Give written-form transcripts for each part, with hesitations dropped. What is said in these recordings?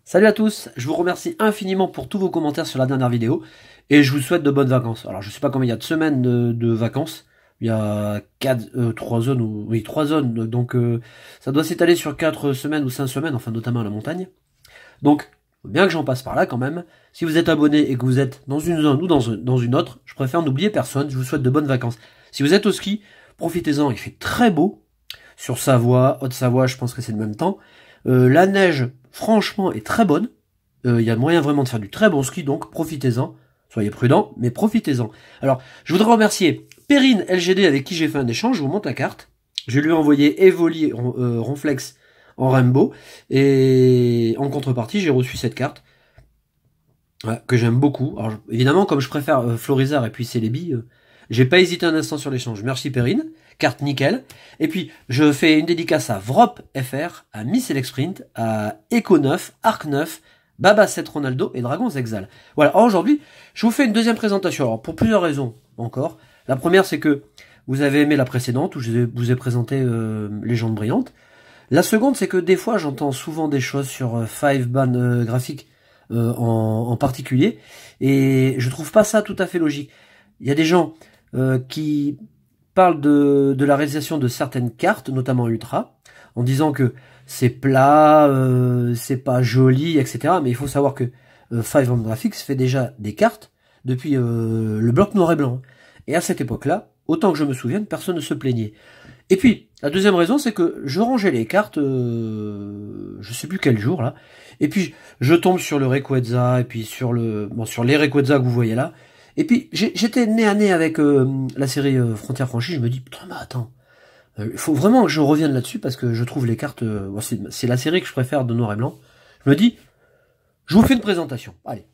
Salut à tous, je vous remercie infiniment pour tous vos commentaires sur la dernière vidéo et je vous souhaite de bonnes vacances. Alors je sais pas combien il y a de semaines de vacances, il y a 3 zones, oui 3 zones, donc ça doit s'étaler sur 4 semaines ou 5 semaines, enfin notamment à la montagne. Donc bien que j'en passe par là quand même, si vous êtes abonné et que vous êtes dans une zone ou dans une autre, je préfère n'oublier personne, je vous souhaite de bonnes vacances. Si vous êtes au ski, profitez-en, il fait très beau, sur Savoie, Haute-Savoie je pense que c'est le même temps. La neige, franchement, est très bonne. Il y a moyen vraiment de faire du très bon ski, donc profitez-en. Soyez prudents, mais profitez-en. Alors, je voudrais remercier Perrine LGD avec qui j'ai fait un échange. Je vous montre la carte. Je lui ai envoyé Evoli Ronflex en Rainbow. Et en contrepartie, j'ai reçu cette carte que j'aime beaucoup. Alors, évidemment, comme je préfère Florizard et puis Celebi, j'ai pas hésité un instant sur l'échange. Merci Perrine. Carte nickel. Et puis, je fais une dédicace à Vrop FR, à Miss Sprint, à Echo 9, Arc 9, Baba 7 Ronaldo et Dragons Exal. Voilà. Alors aujourd'hui, je vous fais une deuxième présentation. Alors, pour plusieurs raisons encore. La première, c'est que vous avez aimé la précédente où je vous ai présenté Légende Brillante. La seconde, c'est que des fois, j'entends souvent des choses sur Five Ban graphique en particulier. Et je trouve pas ça tout à fait logique. Il y a des gens qui parle de la réalisation de certaines cartes, notamment Ultra, en disant que c'est plat, c'est pas joli, etc. Mais il faut savoir que Five Arm Graphics fait déjà des cartes depuis le bloc noir et blanc. Et à cette époque-là, autant que je me souvienne, personne ne se plaignait. Et puis, la deuxième raison, c'est que je rangeais les cartes, je sais plus quel jour, là, et puis je tombe sur le Rayquaza, et puis sur les Rayquaza que vous voyez là. Et puis, j'étais nez à nez avec la série Frontières franchies, je me dis, putain, mais attends, il faut vraiment que je revienne là-dessus, parce que je trouve les cartes, c'est la série que je préfère de noir et blanc. Je me dis, je vous fais une présentation, allez,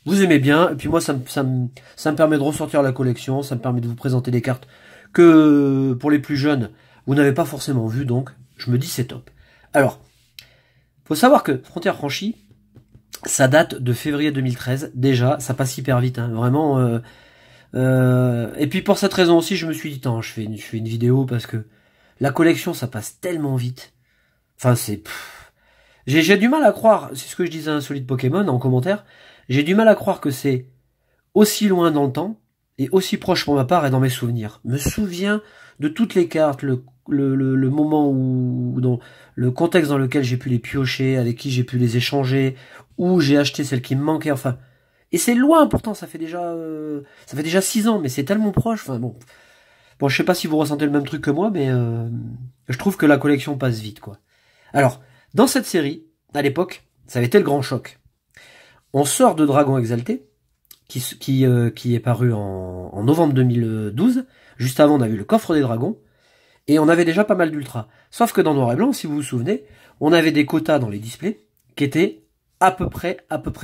vous aimez bien, et puis moi, ça me permet de ressortir la collection, ça me permet de vous présenter des cartes que, pour les plus jeunes, vous n'avez pas forcément vu, donc, je me dis, c'est top. Alors, faut savoir que Frontières franchies, ça date de février 2013, déjà, ça passe hyper vite, hein, vraiment. Et puis pour cette raison aussi, je me suis dit, attends, je fais une vidéo parce que la collection, ça passe tellement vite. Enfin, j'ai du mal à croire, c'est ce que je disais à un solide Pokémon en commentaire, j'ai du mal à croire que c'est aussi loin dans le temps et aussi proche pour ma part et dans mes souvenirs. Je me souviens de toutes les cartes, le moment où, dans le contexte dans lequel j'ai pu les piocher, avec qui j'ai pu les échanger, où j'ai acheté celles qui me manquaient, enfin. Et c'est loin, pourtant, ça fait déjà 6 ans, mais c'est tellement proche, enfin bon. Bon, je sais pas si vous ressentez le même truc que moi, mais je trouve que la collection passe vite, quoi. Alors, dans cette série, à l'époque, ça avait été le grand choc. On sort de Dragon Exalté, qui est paru en novembre 2012. Juste avant, on a vu le coffre des dragons. Et on avait déjà pas mal d'ultra. Sauf que dans Noir et Blanc, si vous vous souvenez, on avait des quotas dans les displays qui étaient à peu près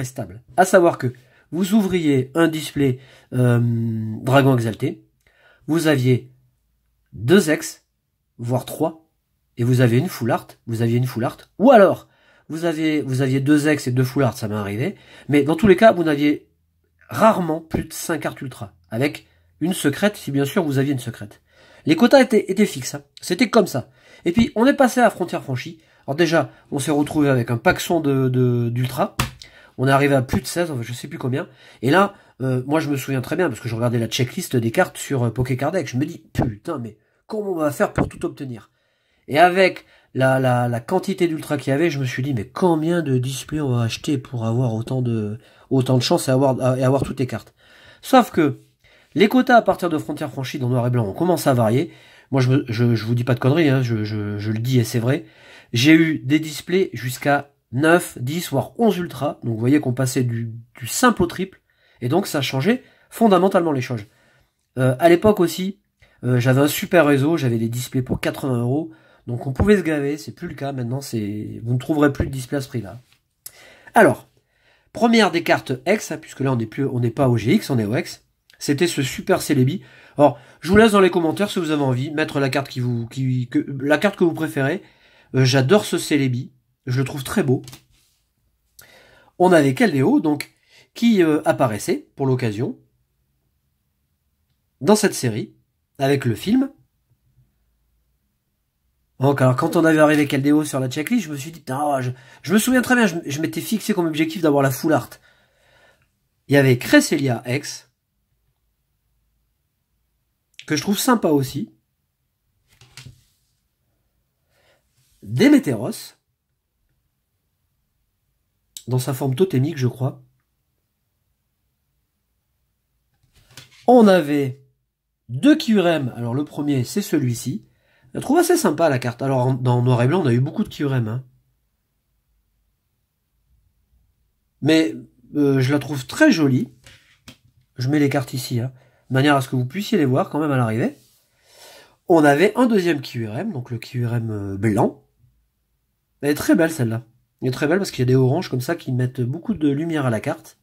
stables. À savoir que vous ouvriez un display Dragon Exalté, vous aviez 2 ex, voire 3, et vous aviez une full art, ou alors vous aviez 2 ex et 2 full art, ça m'est arrivé, mais dans tous les cas, vous n'aviez rarement plus de 5 cartes ultra, avec une secrète, si bien sûr vous aviez une secrète. Les quotas étaient fixes, hein. C'était comme ça. Et puis, on est passé à Frontières franchies. Alors déjà, on s'est retrouvé avec un paxon d'ultra. On est arrivé à plus de 16, je sais plus combien. Et là, moi je me souviens très bien, parce que je regardais la checklist des cartes sur Pokécard. Je me dis, putain, mais comment on va faire pour tout obtenir? Et avec la quantité d'ultra qu'il y avait, je me suis dit, mais combien de displays on va acheter pour avoir autant de chance et avoir toutes les cartes? Sauf que les quotas à partir de Frontières franchies dans Noir et Blanc ont commencé à varier. Moi, je vous dis pas de conneries, hein, je le dis et c'est vrai. J'ai eu des displays jusqu'à 9, 10, voire 11 ultras. Donc vous voyez qu'on passait du simple au triple. Et donc ça changeait fondamentalement les choses. À l'époque aussi, j'avais un super réseau, j'avais des displays pour 80 €. Donc on pouvait se gaver, c'est plus le cas maintenant, vous ne trouverez plus de display à ce prix-là. Alors, première des cartes X, hein, puisque là on n'est pas au GX, on est au X. C'était ce super Celebi. Alors, je vous laisse dans les commentaires si vous avez envie, mettre la carte la carte que vous préférez. J'adore ce Celebi. Je le trouve très beau. On avait Keldeo, donc, qui apparaissait pour l'occasion. dans cette série, avec le film. Donc, alors, quand on avait arrivé Caldeo sur la checklist, je me suis dit, putain, oh, je me souviens très bien, je m'étais fixé comme objectif d'avoir la full art. Il y avait Cresselia X, que je trouve sympa aussi. Démétéros, dans sa forme totémique, je crois. On avait 2 Kyurem. Alors, le premier, c'est celui-ci. Je la trouve assez sympa, la carte. Alors, dans Noir et Blanc, on a eu beaucoup de Kyurem, hein. Mais, je la trouve très jolie. Je mets les cartes ici, hein, de manière à ce que vous puissiez les voir quand même à l'arrivée. On avait un deuxième Kyurem, donc le Kyurem blanc. Elle est très belle celle-là. Elle est très belle parce qu'il y a des oranges comme ça qui mettent beaucoup de lumière à la carte.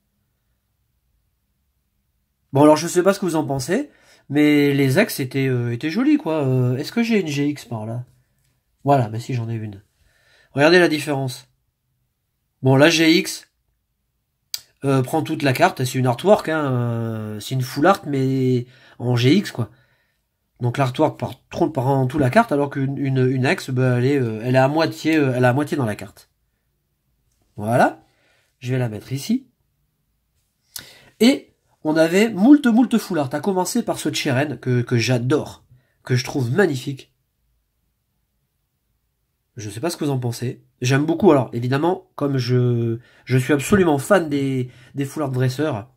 Bon alors je sais pas ce que vous en pensez, mais les ex étaient jolis quoi. Est-ce que j'ai une GX par là? Voilà, bah si j'en ai une. Regardez la différence. Bon la GX prend toute la carte, c'est une artwork, hein, c'est une full art mais en GX quoi. Donc l'artwork prend toute la carte alors qu'une ex, bah, elle est à moitié, elle est à moitié dans la carte. Voilà, je vais la mettre ici. Et on avait moult full art, à commencer par ce Cheren que j'adore, que je trouve magnifique. Je sais pas ce que vous en pensez. J'aime beaucoup, alors évidemment, comme je suis absolument fan des full art dresseurs.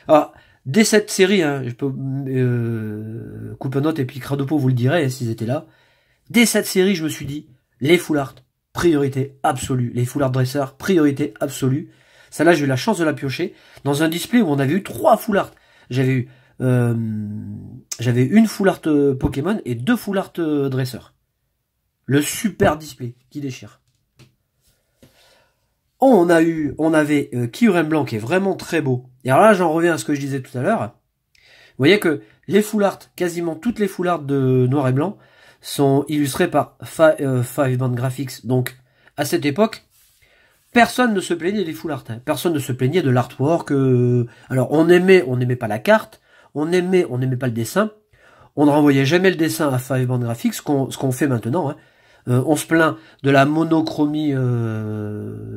Alors, dès cette série, hein, je peux Coupe-Note et puis Cradopo vous le diraient s'ils étaient là. Dès cette série, je me suis dit, les full art, priorité absolue. Les full art dresseurs, priorité absolue. Celle-là, j'ai eu la chance de la piocher dans un display où on avait eu 3 full art. J'avais une full art Pokémon et 2 full art dresseurs. Le super display qui déchire. On avait Kyurem blanc qui est vraiment très beau. Et alors là, j'en reviens à ce que je disais tout à l'heure. Vous voyez que les full art, quasiment toutes les full art de noir et blanc, sont illustrées par Five Band Graphics. Donc, à cette époque, personne ne se plaignait des full art. Hein. Personne ne se plaignait de l'artwork. Alors, on n'aimait pas la carte. On n'aimait pas le dessin. On ne renvoyait jamais le dessin à Five Band Graphics, ce qu'on fait maintenant. Hein. On se plaint de la monochromie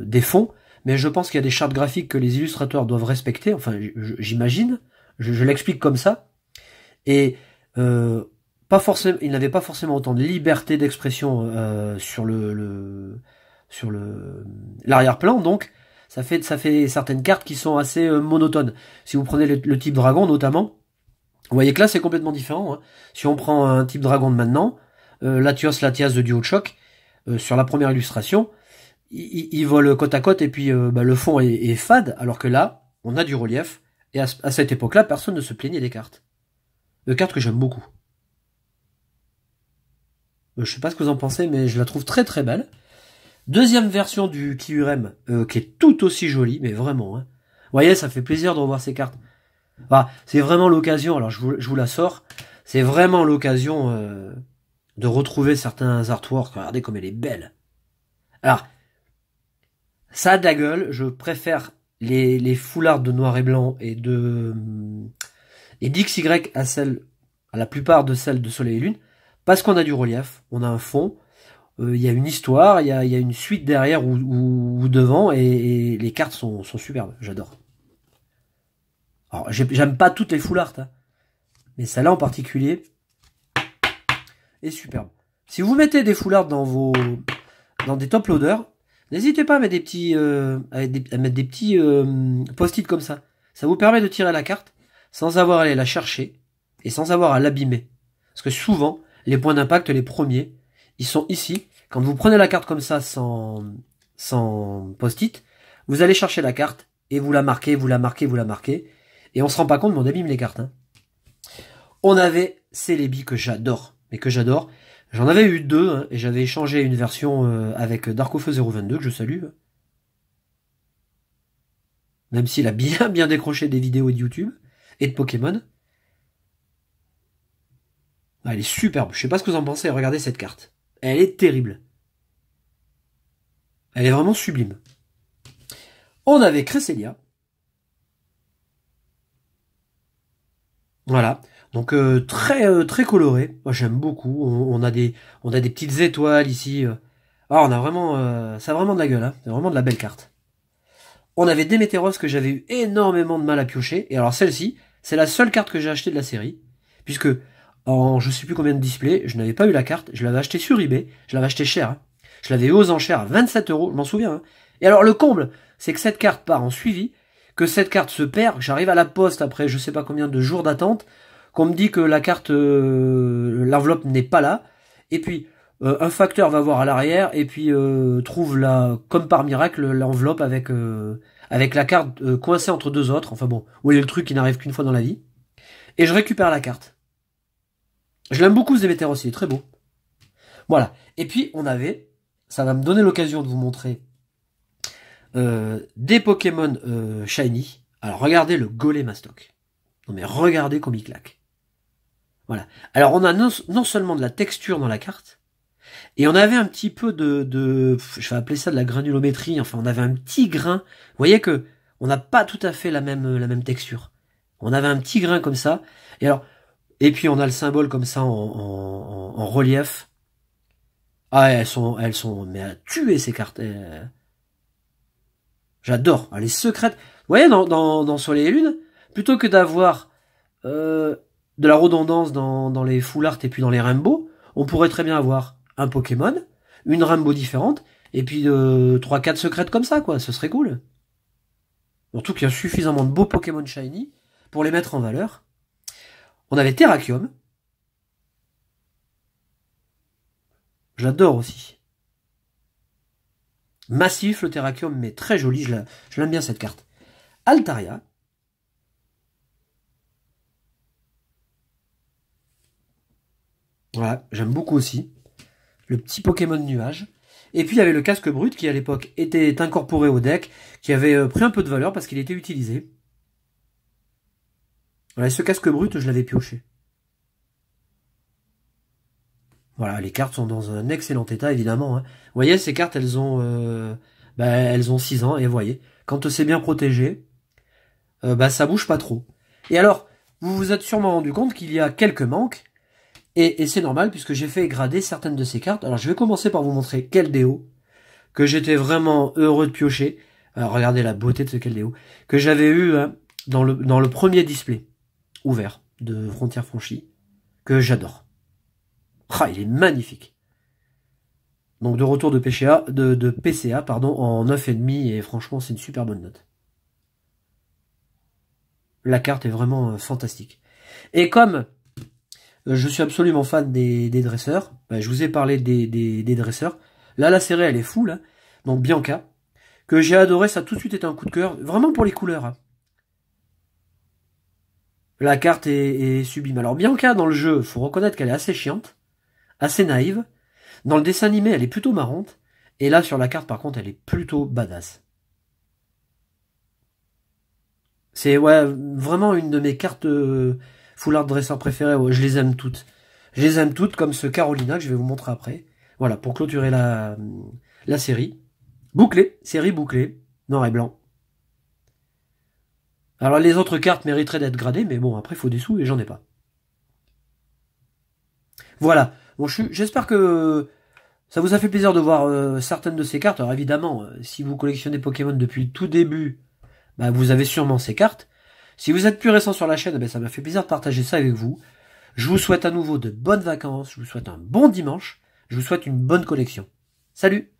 des fonds, mais je pense qu'il y a des chartes graphiques que les illustrateurs doivent respecter. Enfin, j'imagine. Je l'explique comme ça. Et pas forcément, il n'avait pas forcément autant de liberté d'expression sur l'arrière-plan, donc ça fait certaines cartes qui sont assez monotones. Si vous prenez le type dragon notamment, vous voyez que là c'est complètement différent. Hein. Si on prend un type dragon de maintenant, Latios Latias de Duo de Choc, sur la première illustration, il vole côte à côte et puis le fond est fade, alors que là, on a du relief, et à cette époque-là, personne ne se plaignait des cartes. De cartes que j'aime beaucoup. Je sais pas ce que vous en pensez, mais je la trouve très très belle. Deuxième version du Kyurem, qui est tout aussi jolie, mais vraiment. Hein. Vous voyez, ça fait plaisir de revoir ces cartes. Enfin, c'est vraiment l'occasion, alors je vous la sors, c'est vraiment l'occasion de retrouver certains artworks. Regardez comme elle est belle. Alors, ça a de la gueule, je préfère les foulards de noir et blanc et d'XY à la plupart de celles de Soleil et Lune, parce qu'on a du relief, on a un fond, il y a une histoire, il y a une suite derrière ou devant, et les cartes sont superbes, j'adore. Alors, j'aime pas toutes les full art, hein, mais celle-là en particulier est superbe. Si vous mettez des full art dans des top loaders, n'hésitez pas à mettre des petits, post-it comme ça. Ça vous permet de tirer la carte sans avoir à aller la chercher et sans avoir à l'abîmer. Parce que souvent, les points d'impact, les premiers, ils sont ici. Quand vous prenez la carte comme ça sans post-it, vous allez chercher la carte et vous la marquez. Et on se rend pas compte, mais on abîme les cartes. Hein. On avait Celebi que j'adore. Mais que j'adore. J'en avais eu 2, hein, et j'avais échangé une version avec Darkofeu 022, que je salue. Même s'il a bien décroché des vidéos de YouTube et de Pokémon. Ah, elle est superbe. Je sais pas ce que vous en pensez. Regardez cette carte. Elle est terrible. Elle est vraiment sublime. On avait Cresselia. Voilà. Donc très coloré. Moi j'aime beaucoup. On a des petites étoiles ici. Ah, on a vraiment ça a vraiment de la gueule, hein. C'est vraiment de la belle carte. On avait Démétéros que j'avais eu énormément de mal à piocher. Et alors celle-ci, c'est la seule carte que j'ai achetée de la série. Puisque en je sais plus combien de displays, je n'avais pas eu la carte. Je l'avais achetée sur eBay. Je l'avais achetée cher, hein. Je l'avais eu aux enchères à 27 euros, je m'en souviens, hein. Et alors le comble, c'est que cette carte part en suivi, que cette carte se perd, que j'arrive à la poste après je sais pas combien de jours d'attente, qu'on me dit que la carte, l'enveloppe n'est pas là, et puis un facteur va voir à l'arrière, et puis trouve là, comme par miracle, l'enveloppe avec la carte coincée entre deux autres, enfin bon, vous voyez le truc qui n'arrive qu'une fois dans la vie, et je récupère la carte. Je l'aime beaucoup ce Déméter aussi, il est très beau. Voilà. Et puis on avait, ça va me donner l'occasion de vous montrer des Pokémon Shiny. Alors regardez le Golemastoc. Non mais regardez comme il claque. Voilà. Alors on a non seulement de la texture dans la carte, et on avait un petit peu je vais appeler ça de la granulométrie, enfin on avait un petit grain. Vous voyez que on n'a pas tout à fait la même texture. On avait un petit grain comme ça. Et puis on a le symbole comme ça en relief. Ah, elles sont, mais à tuer ces cartes. J'adore. Elle est secrète. Vous voyez, dans Soleil et Lune, plutôt que d'avoir de la redondance dans les full art et puis dans les rainbows, on pourrait très bien avoir un Pokémon, une rainbow différente, et puis 3-4 secrètes comme ça, quoi. Ce serait cool. Surtout qu'il y a suffisamment de beaux Pokémon Shiny pour les mettre en valeur. On avait Terrakium. J'adore aussi. Massif le Terrakium, mais très joli, je l'aime bien cette carte. Altaria. Voilà, j'aime beaucoup aussi. Le petit Pokémon nuage. Et puis il y avait le casque brut qui à l'époque était incorporé au deck, qui avait pris un peu de valeur parce qu'il était utilisé. Voilà, ce casque brut, je l'avais pioché. Voilà, les cartes sont dans un excellent état, évidemment, hein. Vous voyez, ces cartes, elles ont 6 ans, et vous voyez, quand c'est bien protégé, ça bouge pas trop. Et alors, vous vous êtes sûrement rendu compte qu'il y a quelques manques, et c'est normal, puisque j'ai fait grader certaines de ces cartes. Alors, je vais commencer par vous montrer Keldeo, que j'étais vraiment heureux de piocher. Alors, regardez la beauté de ce Keldeo, que j'avais eu hein, dans le premier display ouvert de Frontières Franchies, que j'adore. Ah, il est magnifique. Donc de retour de PCA pardon, en 9,5 et franchement c'est une super bonne note. La carte est vraiment fantastique. Et comme je suis absolument fan des dresseurs, je vous ai parlé des dresseurs. Là la série elle est full, hein. Donc Bianca, que j'ai adoré, ça a tout de suite été un coup de cœur, vraiment pour les couleurs. Hein. La carte est sublime. Alors Bianca dans le jeu, faut reconnaître qu'elle est assez chiante, assez naïve. Dans le dessin animé, elle est plutôt marrante. Et là, sur la carte, par contre, elle est plutôt badass. C'est ouais, vraiment une de mes cartes full art dresseur préférées. Ouais, je les aime toutes. Je les aime toutes, comme ce Carolina que je vais vous montrer après. Voilà, pour clôturer la série. Bouclée, série bouclée, noir et blanc. Alors les autres cartes mériteraient d'être gradées, mais bon, après, il faut des sous et j'en ai pas. Voilà. Bon, j'espère que ça vous a fait plaisir de voir certaines de ces cartes. Alors évidemment, si vous collectionnez Pokémon depuis le tout début, vous avez sûrement ces cartes. Si vous êtes plus récent sur la chaîne, ça m'a fait plaisir de partager ça avec vous. Je vous souhaite à nouveau de bonnes vacances, je vous souhaite un bon dimanche, je vous souhaite une bonne collection. Salut!